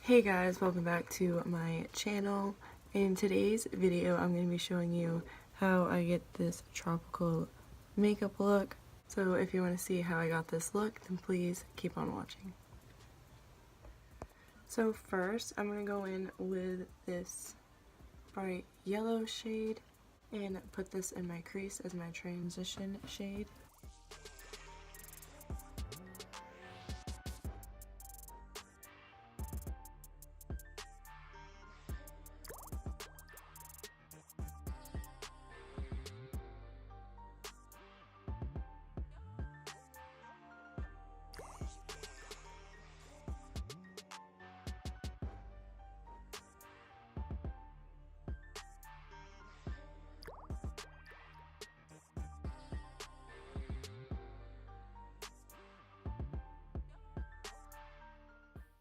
Hey guys, welcome back to my channel. In today's video, I'm going to be showing you how I get this tropical makeup look. So if you want to see how I got this look, then please keep on watching. So first, I'm going to go in with this bright yellow shade and put this in my crease as my transition shade.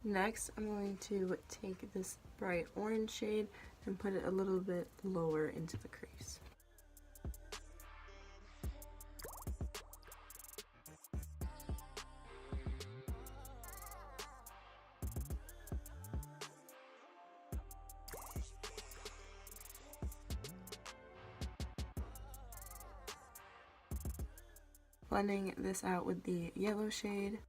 Next, I'm going to take this bright orange shade and put it a little bit lower into the crease. Blending this out with the yellow shade.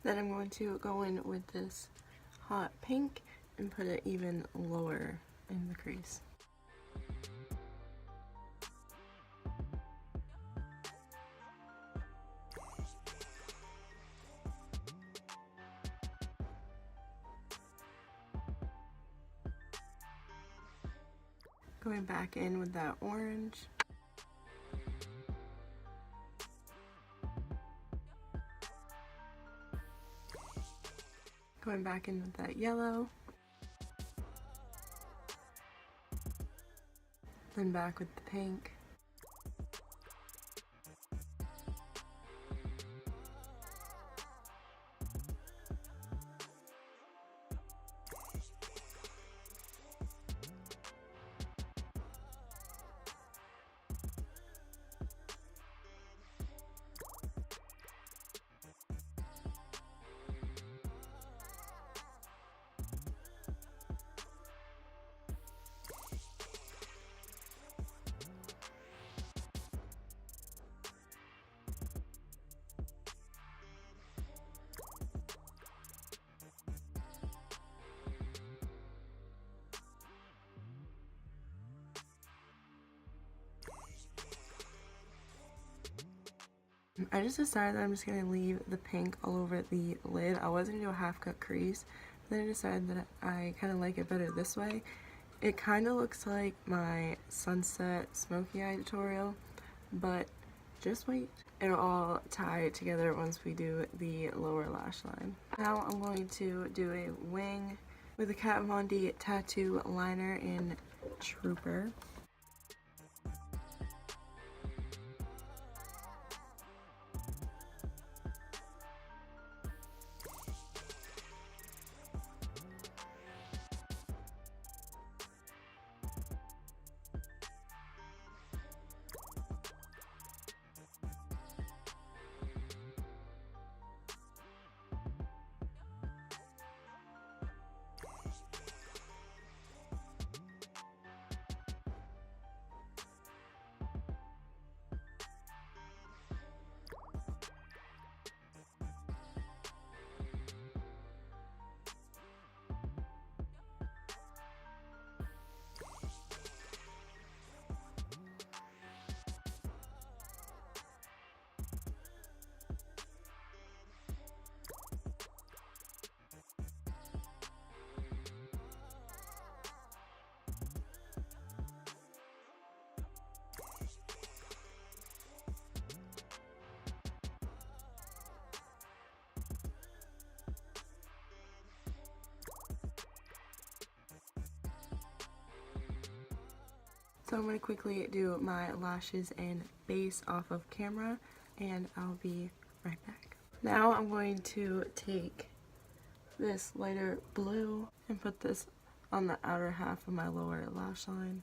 Then I'm going to go in with this hot pink and put it even lower in the crease. Going back in with that orange. Going back in with that yellow. Then back with the pink. I just decided that I'm just going to leave the pink all over the lid. I was going to do a half cut crease, but then I decided that I kind of like it better this way. It kind of looks like my sunset smoky eye tutorial, but just wait. It'll all tie together once we do the lower lash line. Now I'm going to do a wing with a Kat Von D tattoo liner in Trooper. So I'm going to quickly do my lashes and base off of camera, and I'll be right back. Now I'm going to take this lighter blue and put this on the outer half of my lower lash line.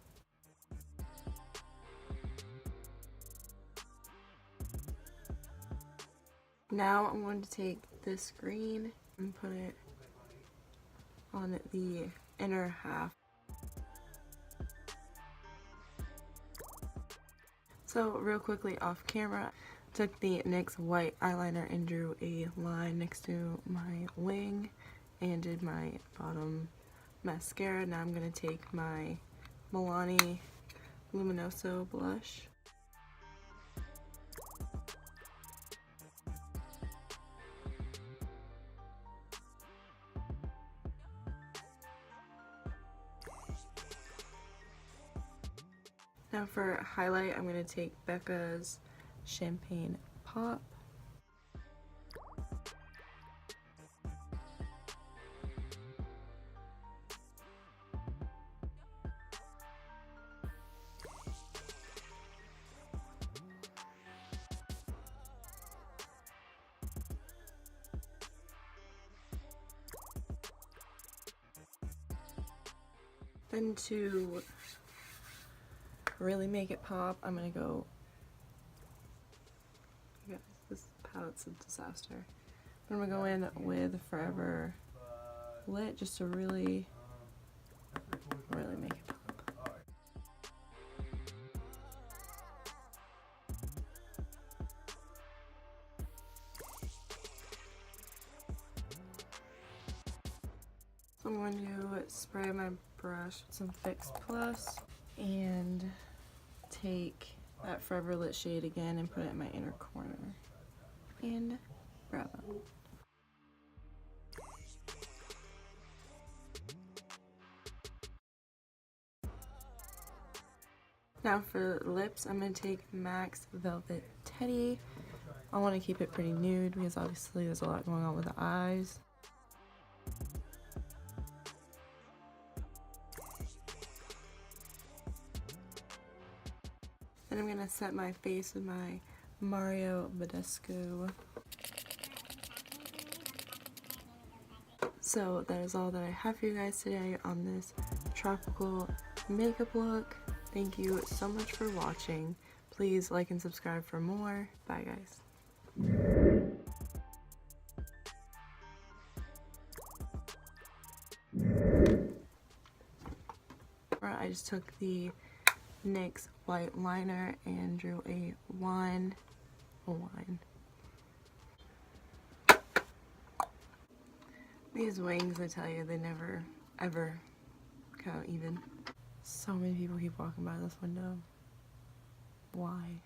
Now I'm going to take this green and put it on the inner half. So real quickly off camera, took the NYX white eyeliner and drew a line next to my wing and did my bottom mascara. Now I'm going to take my Milani Luminoso blush. Now for highlight, I'm going to take Becca's Champagne Pop. Then to really make it pop, I'm gonna go, guys, this palette's a disaster. I'm gonna go in with Forever Lit just to really make it pop. So I'm going to spray my brush with some Fix Plus and take that Forever Lit shade again and put it in my inner corner. And bravo. Now for lips, I'm going to take MAC's Velvet Teddy. I want to keep it pretty nude because obviously there's a lot going on with the eyes. Then I'm going to set my face with my Mario Badescu. So that is all that I have for you guys today on this tropical makeup look. Thank you so much for watching. Please like and subscribe for more. Bye guys. I just took the NYX white liner and drew a wine. These wings, I tell you, they never ever come even. So many people keep walking by this window. Why?